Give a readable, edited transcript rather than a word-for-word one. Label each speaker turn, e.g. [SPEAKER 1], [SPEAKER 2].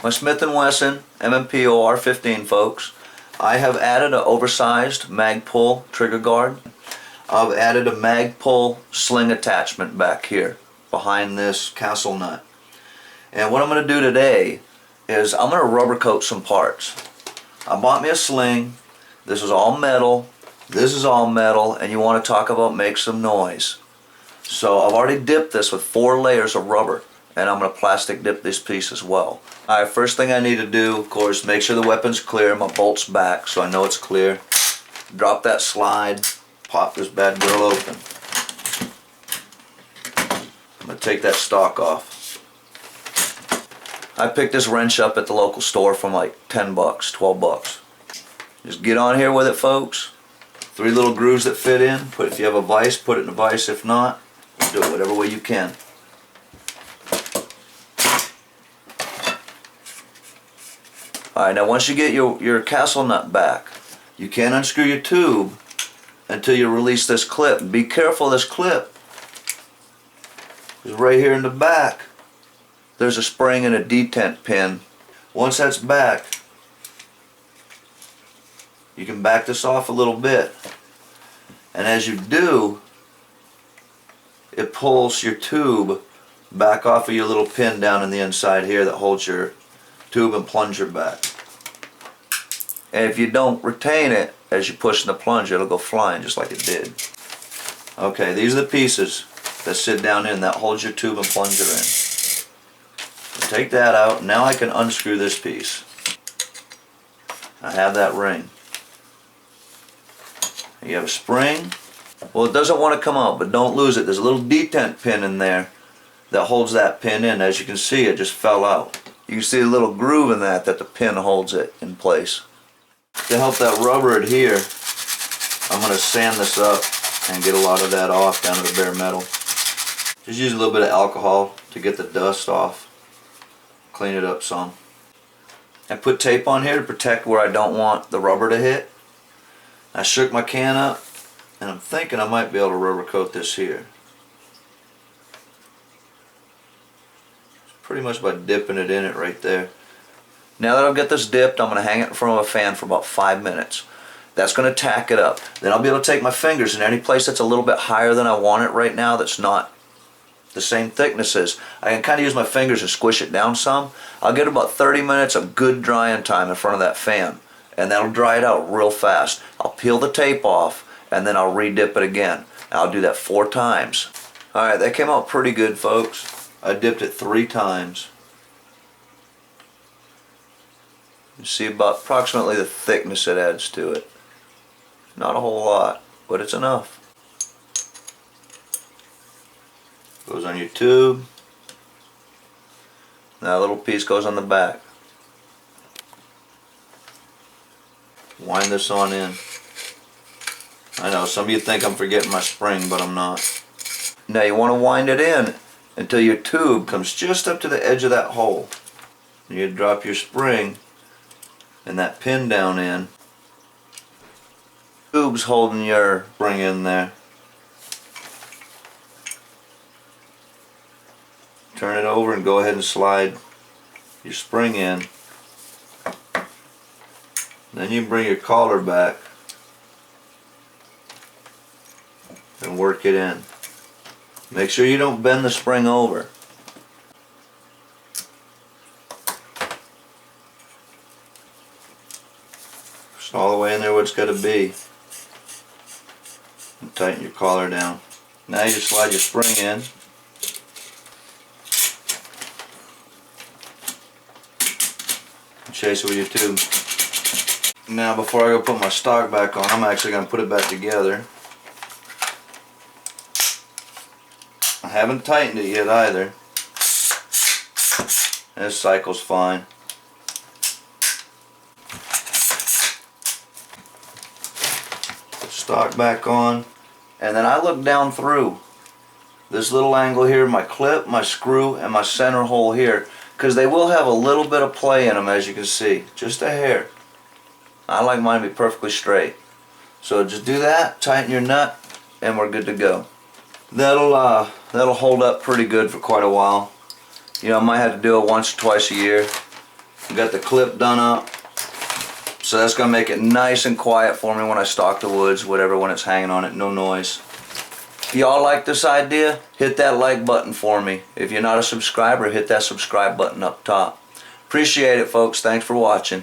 [SPEAKER 1] My Smith & Wesson M&P OR15, folks. I have added an oversized mag pull trigger guard. I've added a mag pull sling attachment back here behind this castle nut. And what I'm going to do today is I'm going to rubber coat some parts. I bought me a sling. This is all metal. This is all metal, and you want to talk about make some noise. So I've already dipped this with 4 layers of rubber, and I'm going to plastic dip this piece as well. Alright, first thing I need to do, of course, make sure the weapon's clear. My bolt's back so I know it's clear. Drop that slide, pop this bad girl open. I'm going to take that stock off. I picked this wrench up at the local store from like 10 bucks, 12 bucks. Just get on here with it, folks. 3 little grooves that fit in. If you have a vise, put it in a vise. If not, do it whatever way you can. Alright, now once you get your castle nut back, you can't unscrew your tube until you release this clip. Be careful of this clip, because right here in the back there's a spring and a detent pin. Once that's back, you can back this off a little bit, and as you do, it pulls your tube back off of your little pin down in the inside here that holds your tube and plunger back. And if you don't retain it as you push in the plunger, it'll go flying just like it did. Okay, these are the pieces that sit down in that holds your tube and plunger in. So take that out. Now I can unscrew this piece. I have that ring. You have a spring. Well, it doesn't want to come out, but don't lose it. There's a little detent pin in there that holds that pin in. As you can see, it just fell out. You can see a little groove in that the pin holds it in place. To help that rubber adhere, I'm going to sand this up and get a lot of that off down to the bare metal. Just use a little bit of alcohol to get the dust off. Clean it up some. I put tape on here to protect where I don't want the rubber to hit. I shook my can up, and I'm thinking I might be able to rubber coat this here. Pretty much by dipping it in it right there. Now that I've got this dipped, I'm going to hang it in front of a fan for about 5 minutes. That's going to tack it up. Then I'll be able to take my fingers in any place that's a little bit higher than I want it right now, that's not the same thickness as. I can kind of use my fingers and squish it down some. I'll get about 30 minutes of good drying time in front of that fan, and that'll dry it out real fast. I'll peel the tape off, and then I'll re-dip it again. And I'll do that 4 times. Alright, that came out pretty good, folks. I dipped it 3 times. You see about approximately the thickness it adds to it. Not a whole lot, but it's enough. Goes on your tube. That little piece goes on the back. Wind this on in. I know some of you think I'm forgetting my spring, but I'm not. Now you want to wind it in until your tube comes just up to the edge of that hole. You drop your spring and that pin down in. Tube's holding your spring in there. Turn it over and go ahead and slide your spring in. Then you bring your collar back and work it in. Make sure you don't bend the spring over. Just all the way in there where it's got to be. And tighten your collar down. Now you just slide your spring in. And chase it with your tube. Now before I go put my stock back on, I'm actually going to put it back together. I haven't tightened it yet either. This cycle's fine. Put stock back on, and then I look down through this little angle here, my clip, my screw, and my center hole here, because they will have a little bit of play in them, as you can see, just a hair. I like mine to be perfectly straight. So just do that, tighten your nut, and we're good to go. That'll hold up pretty good for quite a while. You know, I might have to do it once or twice a year. Got the clip done up. So that's gonna make it nice and quiet for me when I stalk the woods, whatever, when it's hanging on it, no noise. If y'all like this idea, hit that like button for me. If you're not a subscriber, hit that subscribe button up top. Appreciate it, folks. Thanks for watching.